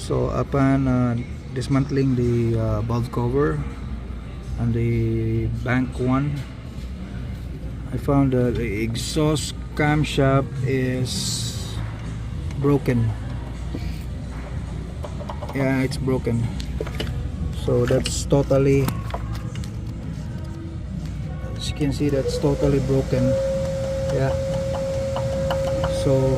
So upon dismantling the valve cover and the bank one, I found that the exhaust camshaft is broken. Yeah, it's broken. So that's totally, as you can see, that's totally broken. Yeah. So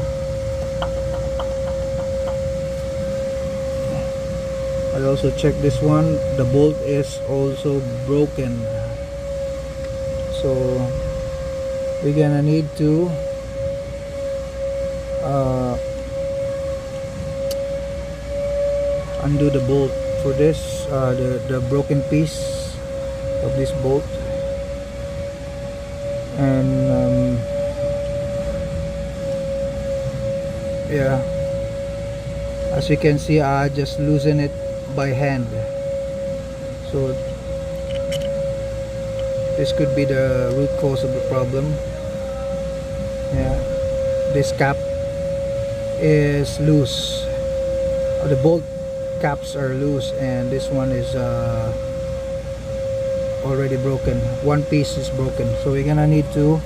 I also checked this one. The bolt is also broken. So we're gonna need to undo the bolt for this, the broken piece of this bolt, and yeah, as you can see, I just loosen it by hand. So this could be the root cause of the problem. Yeah, this cap is loose. The bolt caps are loose, and this one is already broken. One piece is broken, so we're gonna need to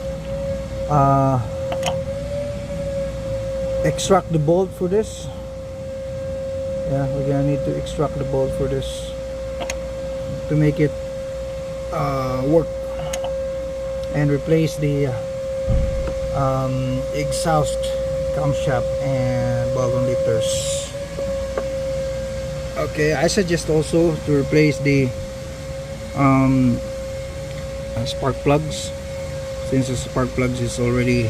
extract the bolt for this. Yeah, we're gonna need to extract the bolt for this to make it work, and replace the exhaust camshaft and ballon lifters. Okay, I suggest also to replace the spark plugs, since the spark plugs is already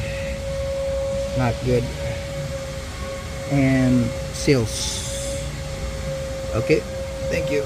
not good, and seals. Okay, thank you.